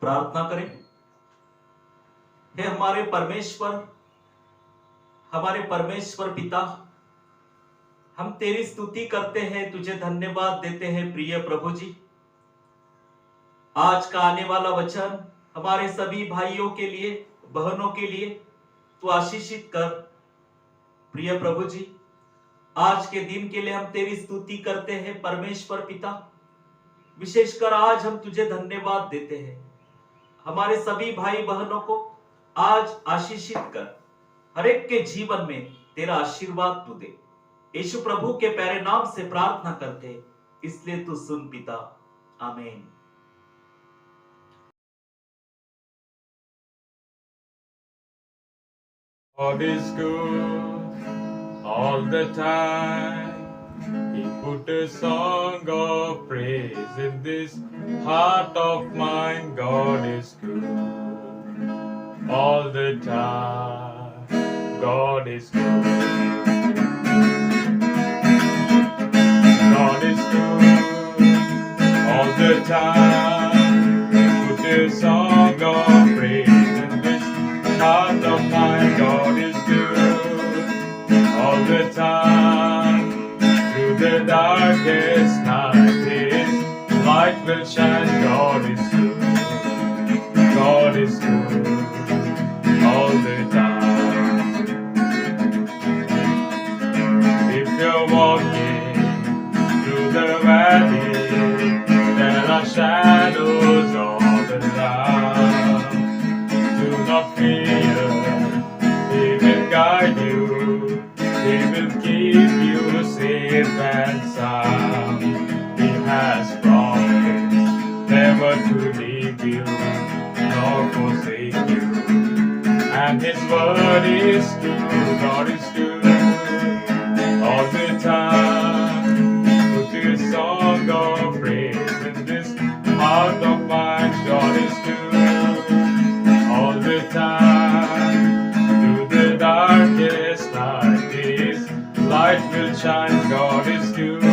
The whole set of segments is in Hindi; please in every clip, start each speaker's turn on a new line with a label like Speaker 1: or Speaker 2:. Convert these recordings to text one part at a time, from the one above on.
Speaker 1: प्रार्थना करें। हे हमारे परमेश्वर पिता, हम तेरी स्तुति करते हैं, तुझे धन्यवाद देते हैं प्रिय प्रभु जी। आज का आने वाला वचन हमारे सभी भाइयों के लिए, बहनों के लिए तू आशीषित कर प्रिय प्रभु जी। आज के दिन के लिए हम तेरी स्तुति करते हैं परमेश्वर पिता। विशेषकर आज हम तुझे धन्यवाद देते हैं। हमारे सभी भाई बहनों को आज आशीषित कर, हर एक के जीवन में तेरा आशीर्वाद तू दे। यीशु प्रभु के प्यारे नाम से प्रार्थना करते, इसलिए तू सुन पिता, आमीन।
Speaker 2: God is good all the time. He put a song of praise in this heart of mine. God is good all the time. God is good. God is good all the time. He put a song of praise in this heart of mine. God is good all the time. Through the darkest night, His light will shine. God is good. God is good all the time. If you're walking through the valley, there are shadows all around. Do not fear, He will guide you, He will keep you safe and sound. He has promised never to leave you nor forsake you, and His word is true. God is good all the time. Put His song of praise in this heart of mine. God is good all the time. Through the darkest night, His light will shine. God is good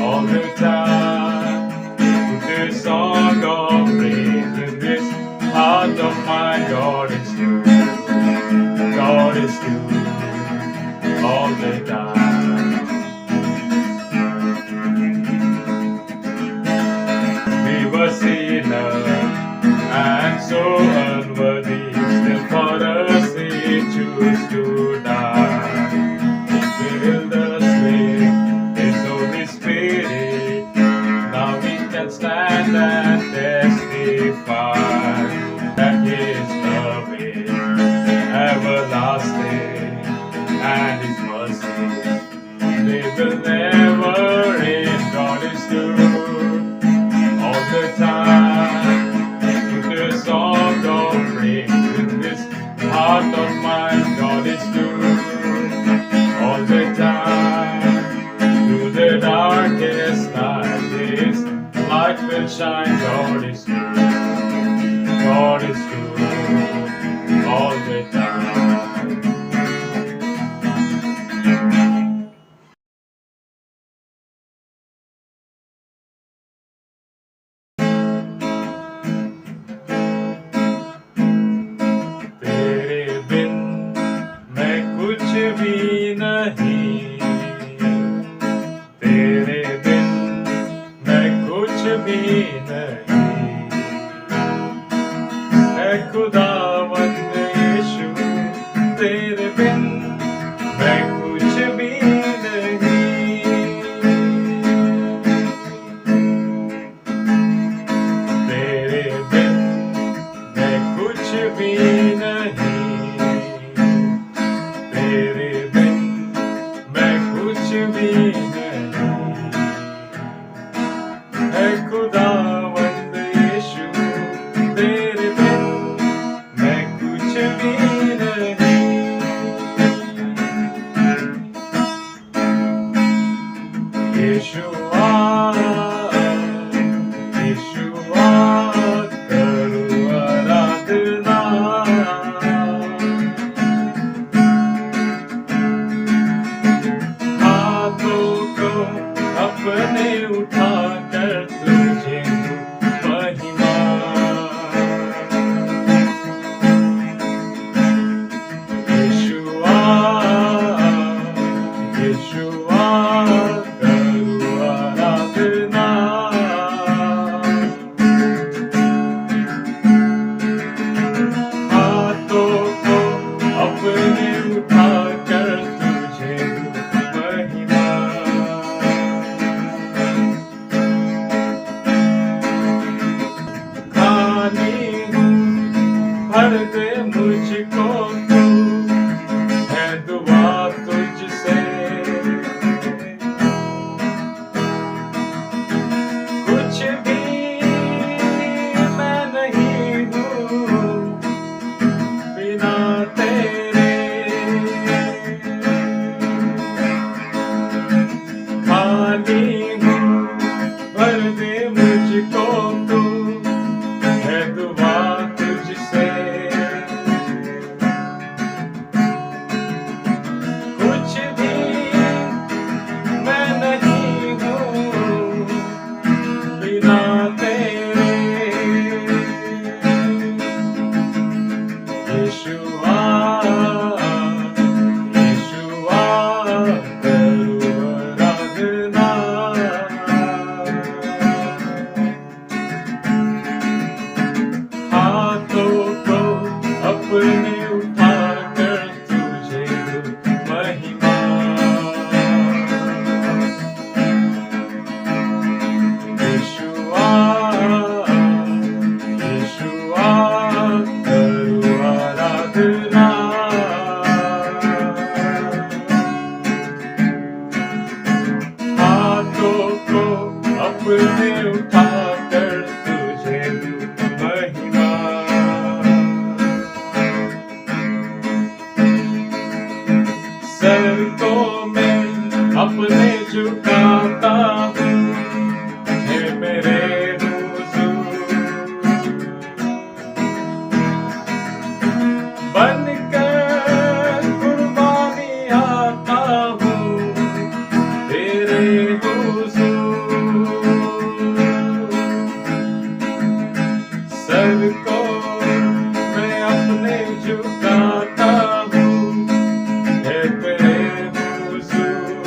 Speaker 2: all the time. Put His song of praise in this heart of mine. God is good. God is good all the time. We were sinners and so unworthy, still for us He chose to die. He filled us with His Holy Spirit. Now we can stand and testify that His love is everlasting and His mercy they will never end. God is good all the time. Put a song of praise in this heart of mine. God is good all the time. Through the darkest night, His light will shine. God is good. God is good all the time. तेरे बिन मैं कुछ भी नहीं, तेरे बिन मैं कुछ भी नहीं। है खुदावंद यीशु, तेरे बिन मैं कुछ भी नहीं। तेरे बिन मैं कुछ भी नहीं, तेरे बिन मैं कुछ भी नहीं। है खुदावंद यीशु, तेरे बिन मैं कुछ भी नहीं। यीशुआ, यीशुआ करूं आराधना। हाथों को अपने उठाकर तुझे महिमा पानी हूँ, भर दे मुझको तू, है दुआ तुझसे। कुछ भी मैं नहीं हूँ बिना तेरे, यीशुआ यीशुआ करूँ आराधना। हाथों को अपने उठाकर तुझे दूँ महिमा। यीशुआ यीशुआ करूँ आराधना। हाथों को अपने उठाकर तुझे दूँ महिमा। सर को मैं अपने झुकाता हूँ, हे मेरे हुजूर। बनकर कुर्बानी आता हूँ तेरे हुजूर। सर को मैं अपने झुकाता हूँ, हे तेरे हुजूर।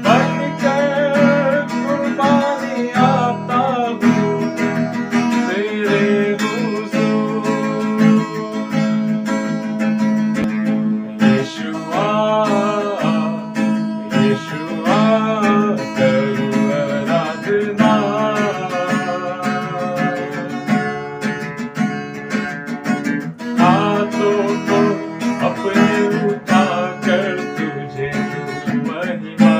Speaker 2: बनकर कुर्बानी आता हूँ तेरे हुजूर। यीशुआ यीशुआ करूँ आराधना। हाथों को अपने उठाकर तुझे दूँ महिमा।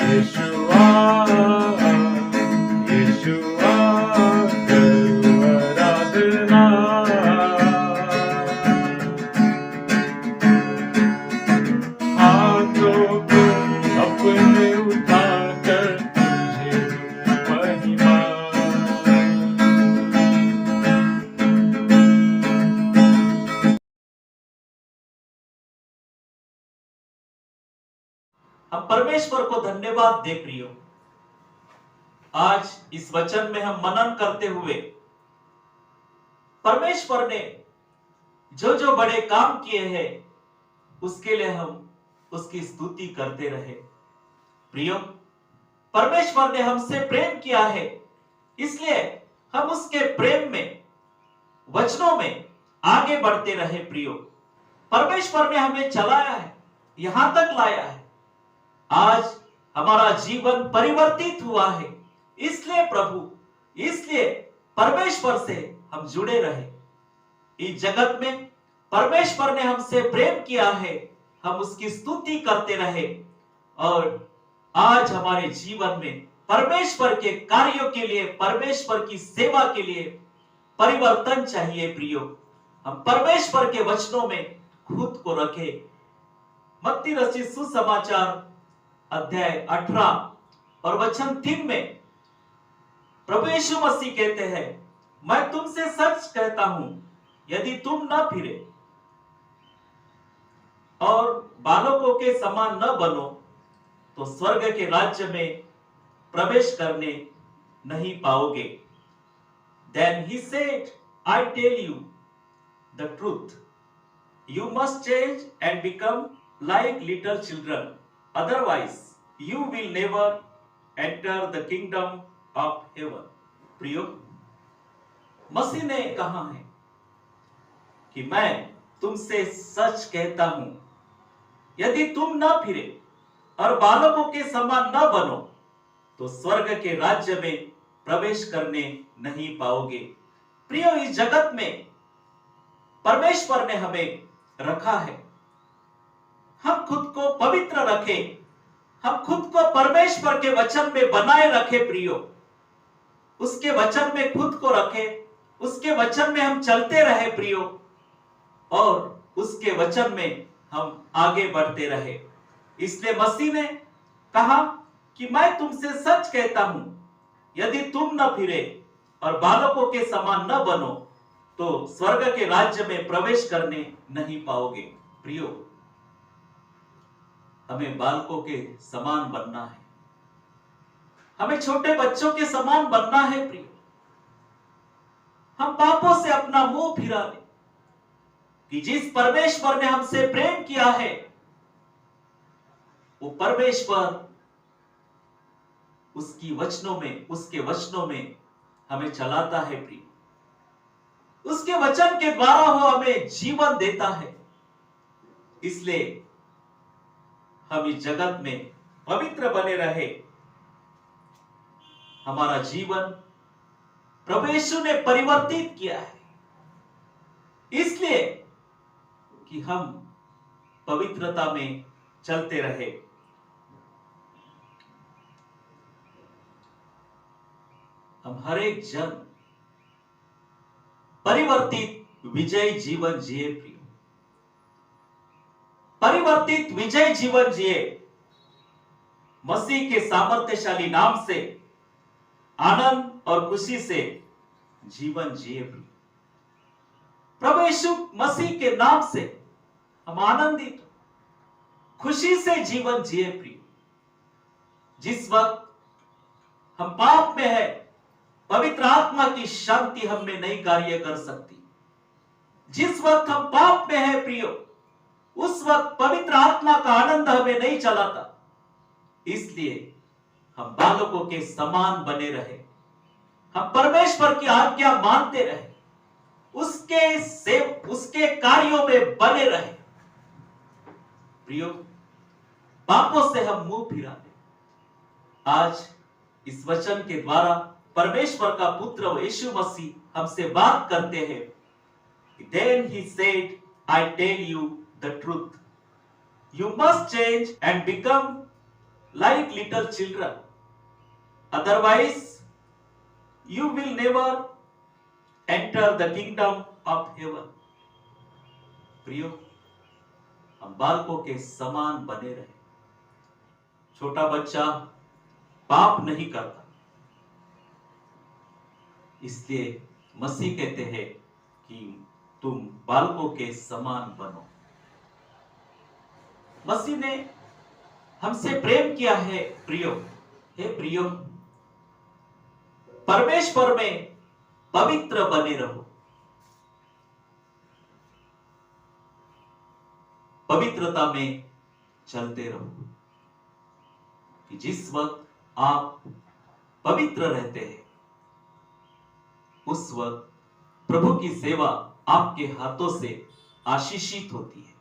Speaker 2: यीशुआ यीशुआ करूँ आराधना। हाथों को अपने उठाकर तुझे दूँ महिमा।
Speaker 1: हम परमेश्वर को धन्यवाद दे प्रियो। आज इस वचन में हम मनन करते हुए परमेश्वर ने जो जो बड़े काम किए हैं उसके लिए हम उसकी स्तुति करते रहे। प्रियो, परमेश्वर ने हमसे प्रेम किया है, इसलिए हम उसके प्रेम में वचनों में आगे बढ़ते रहे। प्रियो, परमेश्वर ने हमें चलाया है, यहां तक लाया है। आज हमारा जीवन परिवर्तित हुआ है, इसलिए प्रभु, इसलिए परमेश्वर से हम जुड़े रहे। इस जगत में परमेश्वर ने हमसे प्रेम किया है, हम उसकी स्तुति करते रहे। और आज हमारे जीवन में परमेश्वर के कार्यों के लिए, परमेश्वर की सेवा के लिए परिवर्तन चाहिए। प्रियो, हम परमेश्वर के वचनों में खुद को रखें। मत्ती रचित सुसमाचार अध्याय 18 और वचन 3 में प्रभु यीशु मसीह कहते हैं, मैं तुमसे सच कहता हूं, यदि तुम न फिरे और बालकों के समान न बनो तो स्वर्ग के राज्य में प्रवेश करने नहीं पाओगे। Then he said, I tell you the truth, you must change and become like little children, otherwise you will never enter the kingdom of heaven. प्रियो, मसीह ने कहा है कि मैं तुमसे सच कहता हूं, यदि तुम न फिरे और बालकों के समान न बनो तो स्वर्ग के राज्य में प्रवेश करने नहीं पाओगे। प्रियो, इस जगत में परमेश्वर ने हमें रखा है, हम खुद को पवित्र रखें, हम खुद को परमेश्वर के वचन में बनाए रखें। प्रियो, उसके वचन में खुद को रखें, उसके वचन में हम चलते रहे। प्रियो, और उसके वचन में हम आगे बढ़ते रहे। इसलिए मसीह ने कहा कि मैं तुमसे सच कहता हूं, यदि तुम न फिरे और बालकों के समान न बनो तो स्वर्ग के राज्य में प्रवेश करने नहीं पाओगे। प्रियो, हमें बालकों के समान बनना है, हमें छोटे बच्चों के समान बनना है। प्रियो, हम पापों से अपना मुंह फिरा लें कि जिस परमेश्वर ने हमसे प्रेम किया है वो परमेश्वर उसके वचनों में हमें चलाता है। प्रिय, उसके वचन के द्वारा वो हमें जीवन देता है। इसलिए हम इस जगत में पवित्र बने रहे। हमारा जीवन प्रभु यीशु ने परिवर्तित किया है, इसलिए कि हम पवित्रता में चलते रहे। हम हर एक जन परिवर्तित विजयी जीवन जिए। प्रिय, परिवर्तित विजय जीवन जिए, मसीह के सामर्थ्यशाली नाम से आनंद और खुशी से जीवन जिए। प्रभु यीशु मसीह के नाम से हम आनंदित खुशी से जीवन जिए। प्रिय, जिस वक्त हम पाप में है, पवित्र आत्मा की शांति हम में नहीं कार्य कर सकती। जिस वक्त हम पाप में है प्रियो, उस वक्त पवित्र आत्मा का आनंद हमें नहीं चलाता। इसलिए हम बालकों के समान बने रहे, हम परमेश्वर की आज्ञा मानते रहे, उसके कार्यों में बने रहे। प्रियो, पापों से हम मुंह फिरा दें। आज इस वचन के द्वारा परमेश्वर का पुत्र यीशु मसीह हमसे बात करते हैं। Then he said, I tell you the truth. You must change and become like little children. Otherwise, you will never enter the kingdom of heaven. प्रियो, हम बालकों के समान बने रहे। छोटा बच्चा पाप नहीं करता, इसलिए मसीह कहते हैं कि तुम बालकों के समान बनो। मसीह ने हमसे प्रेम किया है। प्रियो, हे प्रियो, परमेश्वर में पवित्र बने रहो। पवित्रता में चलते रहो कि जिस वक्त आप पवित्र रहते हैं उस वक्त प्रभु की सेवा आपके हाथों से आशीषित होती है।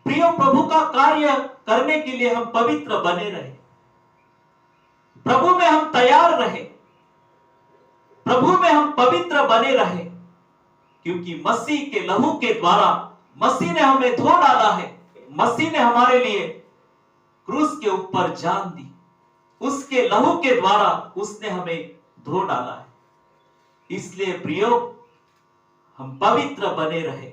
Speaker 1: प्रियो, प्रभु का कार्य करने के लिए हम पवित्र बने रहे, प्रभु में हम तैयार रहे, प्रभु में हम पवित्र बने रहे, क्योंकि मसीह के लहू के द्वारा मसीह ने हमें धो डाला है। मसीह ने हमारे लिए क्रूस के ऊपर जान दी, उसके लहू के द्वारा उसने हमें धो डाला है। इसलिए प्रियो, हम पवित्र बने रहे।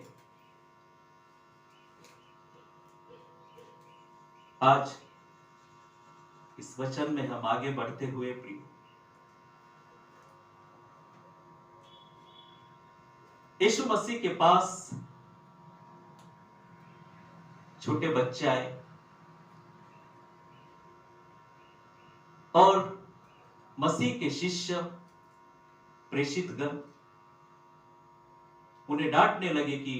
Speaker 1: आज इस वचन में हम आगे बढ़ते हुए प्रियो, यीशु मसीह के पास छोटे बच्चे आए और मसीह के शिष्य प्रेषित गण उन्हें डांटने लगे कि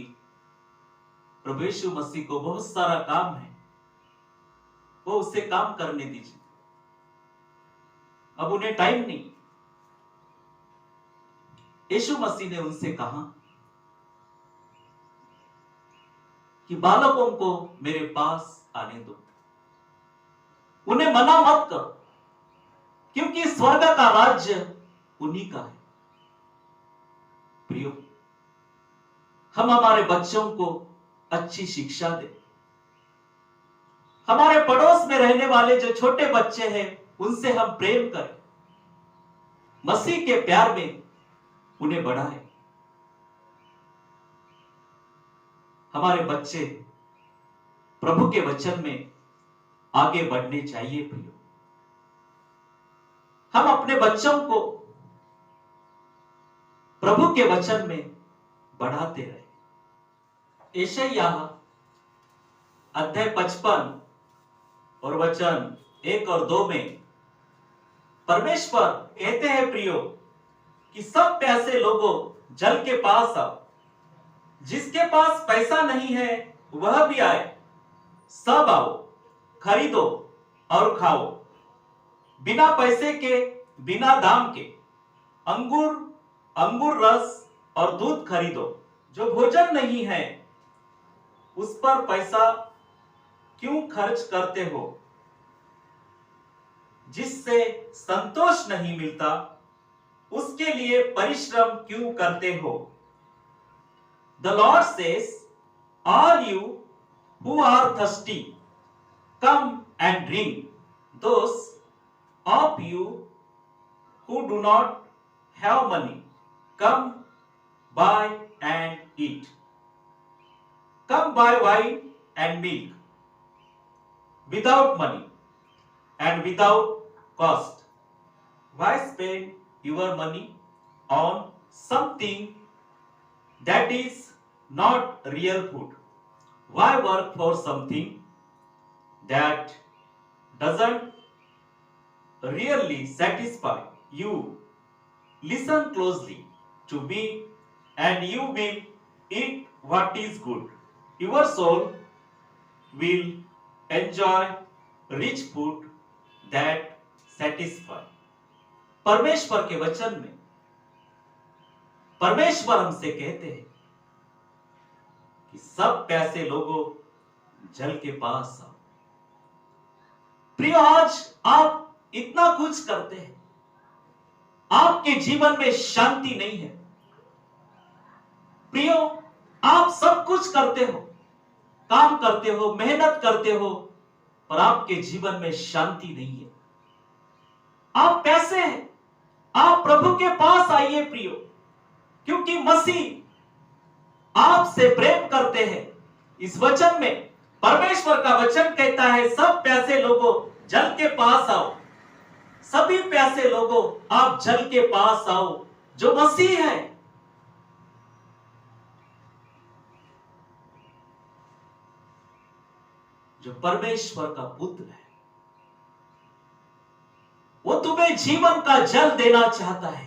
Speaker 1: प्रभु यीशु मसीह को बहुत सारा काम है, वो उससे काम करने दीजिए, अब उन्हें टाइम नहीं। यीशु मसीह ने उनसे कहा कि बालकों को मेरे पास आने दो, उन्हें मना मत करो, क्योंकि स्वर्ग का राज्य उन्हीं का है। प्रियो, हम हमारे बच्चों को अच्छी शिक्षा दें, हमारे पड़ोस में रहने वाले जो छोटे बच्चे हैं उनसे हम प्रेम करें, मसीह के प्यार में उन्हें बढ़ाएं। हमारे बच्चे प्रभु के वचन में आगे बढ़ने चाहिए प्रियो। हम अपने बच्चों को प्रभु के वचन में बढ़ाते रहे। यशायाह अध्याय 55 और वचन 1 और 2 में परमेश्वर कहते हैं प्रियो कि सब प्यासे लोगों जल के पास आओ, जिसके पास पैसा नहीं है वह भी आए, सब आओ, खरीदो और खाओ। बिना पैसे के, बिना दाम के अंगूर रस और दूध खरीदो। जो भोजन नहीं है उस पर पैसा क्यों खर्च करते हो? जिससे संतोष नहीं मिलता उसके लिए परिश्रम क्यों करते हो? The Lord says, all you who are thirsty, come and drink. Those of you who do not have money, come buy and eat. Come buy wine and milk without money and without cost. Why spend your money on something that is not real food? Why work for something that doesn't really satisfy you? Listen closely to me and you will eat what is good. Your soul will enjoy rich food that satisfy. परमेश्वर के वचन में परमेश्वर हमसे कहते हैं कि सब प्यासे लोगों जल के पास आओ। प्रियो, आज आप इतना कुछ करते हैं, आपके जीवन में शांति नहीं है। प्रियो, आप सब कुछ करते हो, काम करते हो, मेहनत करते हो, पर आपके जीवन में शांति नहीं है। आप कैसे हैं? आप प्रभु के पास आइए प्रियो, क्योंकि मसीह आपसे प्रेम करते हैं। इस वचन में परमेश्वर का वचन कहता है, सब प्यासे लोगों जल के पास आओ। सभी प्यासे लोगों आप जल के पास आओ, जो मसीह है। जो परमेश्वर का पुत्र है, वो तुम्हें जीवन का जल देना चाहता है।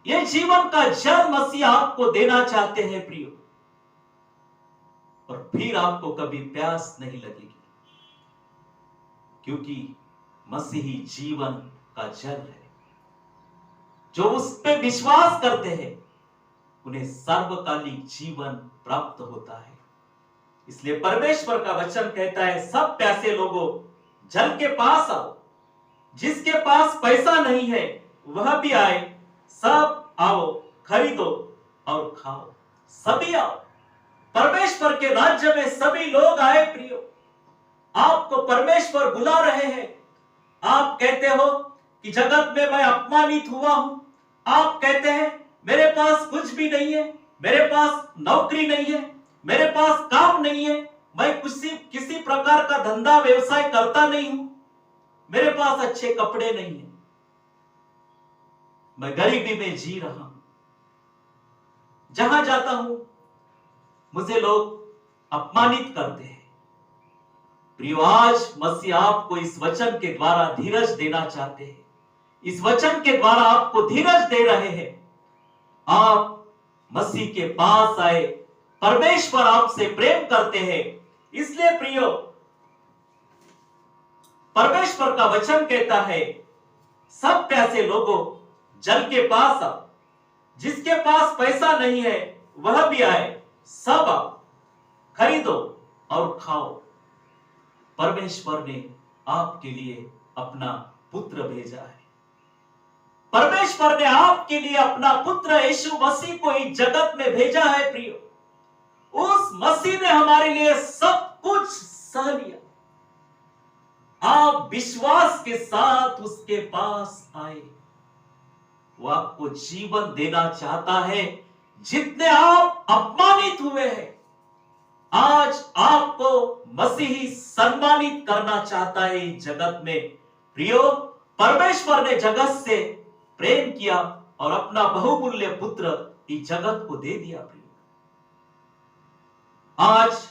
Speaker 1: ये जीवन का जल मसीह आपको देना चाहते हैं प्रियो, और फिर आपको कभी प्यास नहीं लगेगी, क्योंकि मसीही जीवन का जल है। जो उस पे विश्वास करते हैं उन्हें सर्वकालिक जीवन प्राप्त होता है। इसलिए परमेश्वर का वचन कहता है, सब प्यासे लोगों जल के पास आओ। जिसके पास पैसा नहीं है वह भी आए, सब आओ, खरीदो और खाओ। सभी आओ, परमेश्वर के राज्य में सभी लोग आए प्रियो। आपको परमेश्वर बुला रहे हैं। आप कहते हो कि जगत में मैं अपमानित हुआ हूं। आप कहते हैं मेरे पास कुछ भी नहीं है, मेरे पास नौकरी नहीं है, मेरे पास काम नहीं है, मैं किसी प्रकार का धंधा व्यवसाय करता नहीं हूं, मेरे पास अच्छे कपड़े नहीं है, मैं गरीबी में जी रहा हूं, जहां जाता हूं मुझे लोग अपमानित करते हैं। प्रियो, आज मसीह आपको इस वचन के द्वारा धीरज देना चाहते हैं। इस वचन के द्वारा आपको धीरज दे रहे हैं। आप मसीह के पास आए। परमेश्वर आपसे प्रेम करते हैं। इसलिए प्रियो, परमेश्वर का वचन कहता है, सब प्यासे लोगों जल के पास आओ। जिसके पास पैसा नहीं है वह भी आए, सब आओ, खरीदो और खाओ। परमेश्वर ने आपके लिए अपना पुत्र भेजा है। परमेश्वर ने आपके लिए अपना पुत्र यीशु मसीह को इस जगत में भेजा है प्रियो। उस मसीह ने हमारे लिए सब कुछ सह लिया। आप विश्वास के साथ उसके पास आए। वो आपको जीवन देना चाहता है, जितने आप अपमानित हुए हैं, आज आपको मसीही सम्मानित करना चाहता है इस जगत में। प्रियो, परमेश्वर ने जगत से प्रेम किया और अपना बहुमूल्य पुत्र इस जगत को दे दिया। प्रियो, आज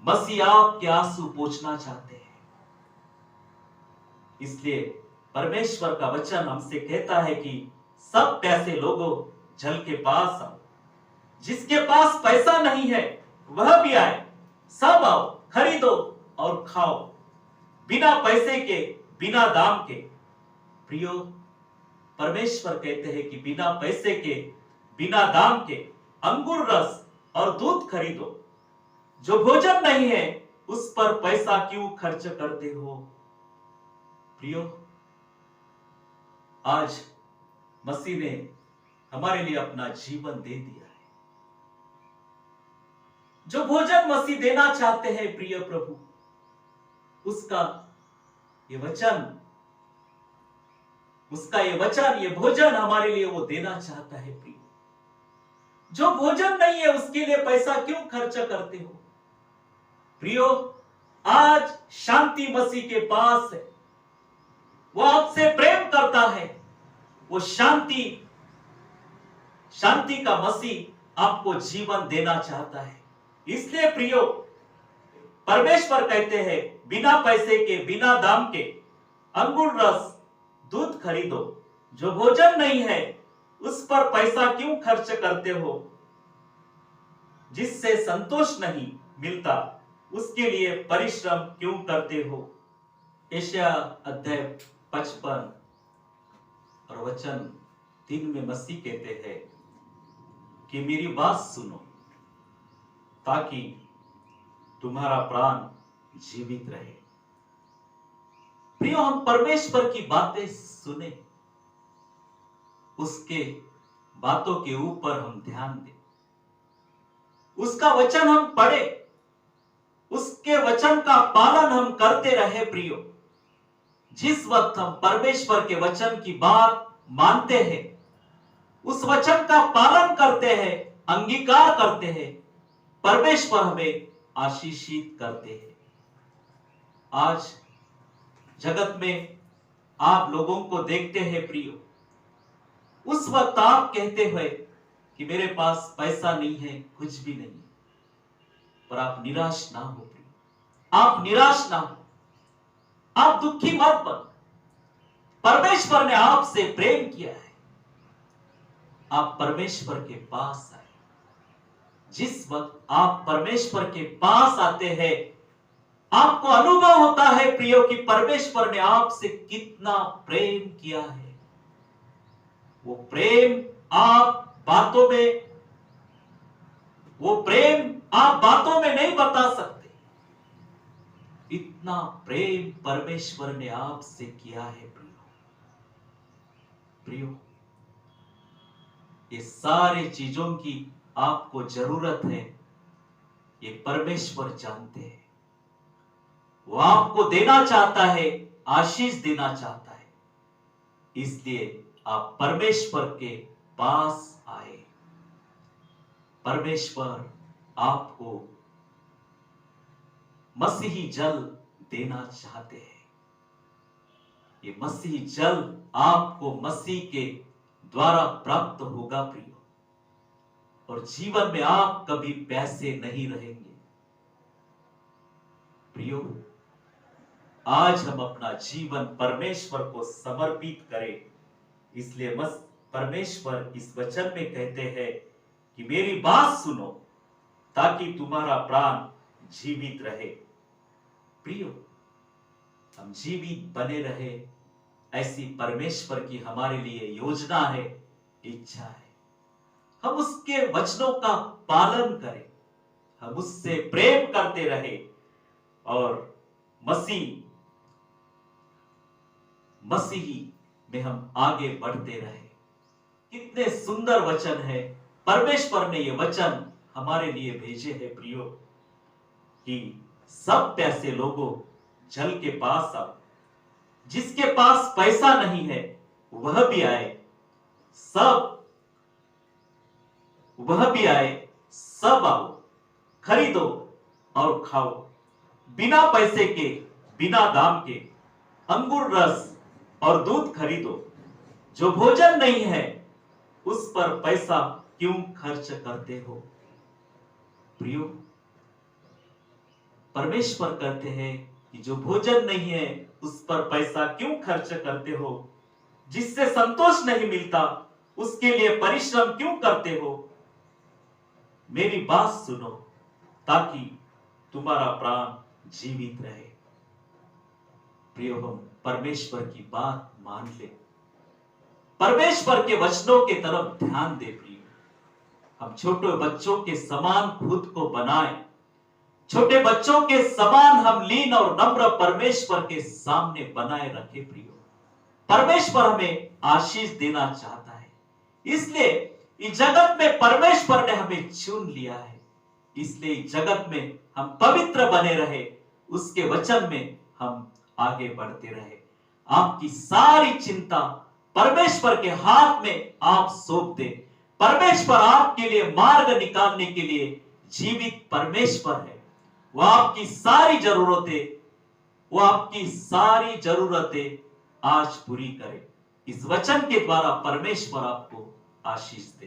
Speaker 1: मसीह आपके आंसू पोंछना चाहते हैं। इसलिए परमेश्वर का वचन हमसे कहता है कि सब पैसे लोगों जल के पास आओ। जिसके पास पैसा नहीं है वह भी आए, सब आओ, खरीदो और खाओ, बिना पैसे के, बिना दाम के। प्रियो, परमेश्वर कहते हैं कि बिना पैसे के, बिना दाम के अंगूर रस और दूध खरीदो। जो भोजन नहीं है उस पर पैसा क्यों खर्च करते हो? प्रियो, आज मसीह ने हमारे लिए अपना जीवन दे दिया है। जो भोजन मसीह देना चाहते हैं प्रिय प्रभु, उसका ये वचन, ये भोजन हमारे लिए वो देना चाहता है। प्रिय, जो भोजन नहीं है उसके लिए पैसा क्यों खर्च करते हो? प्रियो, आज शांति मसीह के पास है। वो आपसे प्रेम करता है। वो शांति का मसीह आपको जीवन देना चाहता है। इसलिए प्रियो, परमेश्वर कहते हैं बिना पैसे के, बिना दाम के अंगूर रस, दूध खरीदो। जो भोजन नहीं है उस पर पैसा क्यों खर्च करते हो? जिससे संतोष नहीं मिलता उसके लिए परिश्रम क्यों करते हो? यशायाह अध्याय 55 और वचन 3 में मसीह कहते हैं कि मेरी बात सुनो ताकि तुम्हारा प्राण जीवित रहे। प्रियो, हम परमेश्वर की बातें सुने, उसके बातों के ऊपर हम ध्यान दें, उसका वचन हम पढ़े, उसके वचन का पालन हम करते रहे। प्रियो, जिस वक्त हम परमेश्वर के वचन की बात मानते हैं, उस वचन का पालन करते हैं, अंगीकार करते हैं, परमेश्वर हमें आशीषित करते हैं। आज जगत में आप लोगों को देखते हैं प्रियो, उस वक्त आप कहते हुए कि मेरे पास पैसा नहीं है, कुछ भी नहीं, पर आप निराश ना हो प्रियो, आप निराश ना हो, आप दुखी मत बनो। परमेश्वर ने आपसे प्रेम किया है। आप परमेश्वर के पास आए। जिस वक्त आप परमेश्वर के पास आते हैं, आपको अनुभव होता है प्रियो कि परमेश्वर ने आपसे कितना प्रेम किया है। वो प्रेम आप बातों में नहीं बता सकते। इतना प्रेम परमेश्वर ने आपसे किया है प्रियो। ये सारे चीजों की आपको जरूरत है, ये परमेश्वर जानते हैं। वो आपको देना चाहता है, आशीष देना चाहता है। इसलिए आप परमेश्वर के पास आए। परमेश्वर आपको मसीही जल देना चाहते हैं। ये मसीही जल आपको मसीह के द्वारा प्राप्त होगा प्रियो, और जीवन में आप कभी प्यासे नहीं रहेंगे। प्रियो, आज हम अपना जीवन परमेश्वर को समर्पित करें। इसलिए परमेश्वर इस वचन में कहते हैं कि मेरी बात सुनो ताकि तुम्हारा प्राण जीवित रहे। प्रियो, हम जीवित बने रहे, ऐसी परमेश्वर की हमारे लिए योजना है, इच्छा है। हम उसके वचनों का पालन करें, हम उससे प्रेम करते रहे और मसीही में हम आगे बढ़ते रहे। कितने सुंदर वचन है। परमेश्वर ने ये वचन हमारे लिए भेजे हैं प्रियो कि सब प्यासे लोगों जल के पास आओ। जिसके पास पैसा नहीं है वह भी आए, सब वह भी आए, सब आओ, खरीदो और खाओ, बिना पैसे के, बिना दाम के अंगूर रस और दूध खरीदो। जो भोजन नहीं है उस पर पैसा क्यों खर्च करते हो? प्रियो, परमेश्वर कहते हैं कि जो भोजन नहीं है उस पर पैसा क्यों खर्च करते हो? जिससे संतोष नहीं मिलता उसके लिए परिश्रम क्यों करते हो? मेरी बात सुनो ताकि तुम्हारा प्राण जीवित रहे। प्रियो, हम परमेश्वर की बात मान ले, परमेश्वर के वचनों के तरफ ध्यान दे। प्रियो, हम छोटे बच्चों के समान खुद को बनाए, छोटे बच्चों के समान हम लीन और नम्र परमेश्वर के सामने बनाए रखे। प्रियो, परमेश्वर हमें आशीष देना चाहता है, इसलिए इस जगत में परमेश्वर ने हमें चुन लिया है। इसलिए इस जगत में हम पवित्र बने रहे, उसके वचन में हम आगे बढ़ते रहे। आपकी सारी चिंता परमेश्वर के हाथ में आप सौंप दे। परमेश्वर आपके लिए मार्ग निकालने के लिए जीवित परमेश्वर है। वो आपकी सारी जरूरतें आज पूरी करे। इस वचन के द्वारा परमेश्वर आपको आशीष दे।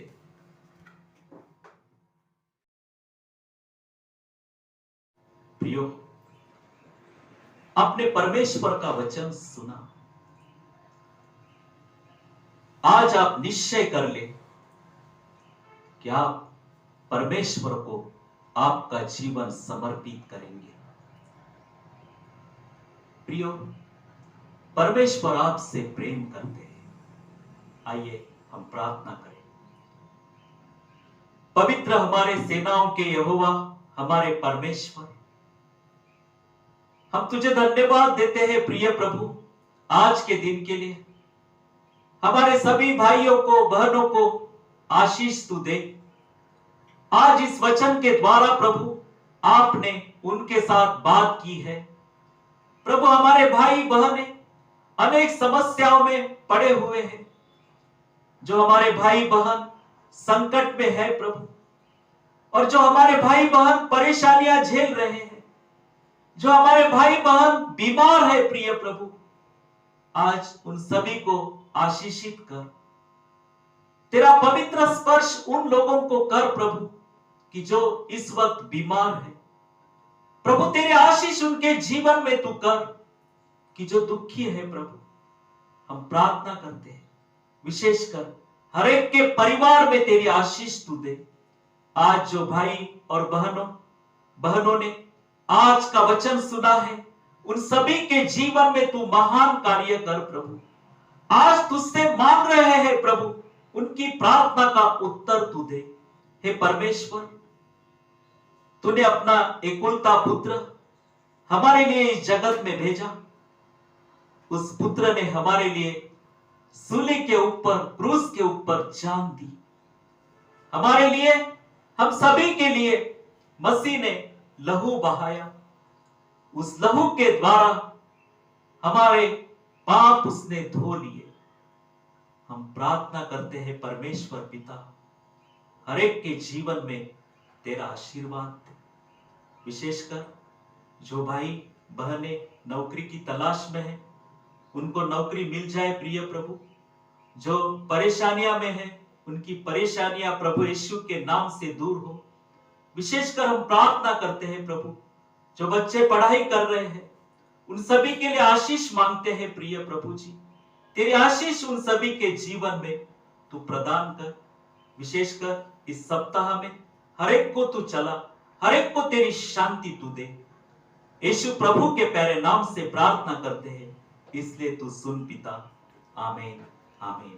Speaker 1: प्रियो, आपने परमेश्वर का वचन सुना, आज आप निश्चय कर ले कि आप परमेश्वर को आपका जीवन समर्पित करेंगे। प्रियो, परमेश्वर आपसे प्रेम करते हैं। आइए हम प्रार्थना करें। पवित्र हमारे सेनाओं के यहोवा, हमारे परमेश्वर, हम तुझे धन्यवाद देते हैं प्रिय प्रभु, आज के दिन के लिए। हमारे सभी भाइयों को, बहनों को आशीष तू दे। आज इस वचन के द्वारा प्रभु आपने उनके साथ बात की है। प्रभु, हमारे भाई बहनें अनेक समस्याओं में पड़े हुए हैं। जो हमारे भाई बहन संकट में है प्रभु, और जो हमारे भाई बहन परेशानियां झेल रहे हैं, जो हमारे भाई बहन बीमार है प्रिय प्रभु, आज उन सभी को आशीषित कर। तेरा पवित्र स्पर्श उन लोगों को कर प्रभु कि जो इस वक्त बीमार है। प्रभु, तेरे आशीष उनके जीवन में तू कर कि जो दुखी है प्रभु, हम प्रार्थना करते हैं विशेषकर हर एक के परिवार में तेरी आशीष तू दे। आज जो भाई और बहनों ने आज का वचन सुना है, उन सभी के जीवन में तू महान कार्य कर प्रभु। आज तुझसे मांग रहे हैं प्रभु, उनकी प्रार्थना का उत्तर तू दे। हे परमेश्वर, तूने अपना एकलौता पुत्र हमारे लिए इस जगत में भेजा। उस पुत्र ने हमारे लिए सूली के ऊपर, क्रूस के ऊपर जान दी। हमारे लिए, हम सभी के लिए मसीह ने लहू बहाया। उस लहू के द्वारा हमारे पाप उसने धो लिए। हम प्रार्थना करते हैं परमेश्वर पिता, हर एक के जीवन में तेरा आशीर्वाद दे। विशेषकर जो भाई बहनें नौकरी की तलाश में हैं, उनको नौकरी मिल जाए प्रिय प्रभु। जो परेशानियां में हैं, उनकी परेशानियां प्रभु यीशु के नाम से दूर हो। विशेषकर हम प्रार्थना करते हैं प्रभु, जो बच्चे पढ़ाई कर रहे हैं, उन सभी के लिए आशीष मांगते हैं प्रिय प्रभु जी। तेरी आशीष उन सभी के जीवन में तू प्रदान कर। विशेषकर इस सप्ताह में हर एक को तू चला, हर एक को तेरी शांति तू दे। यीशु प्रभु के प्यारे नाम से प्रार्थना करते हैं, इसलिए तू सुन पिता। आमीन, आमीन।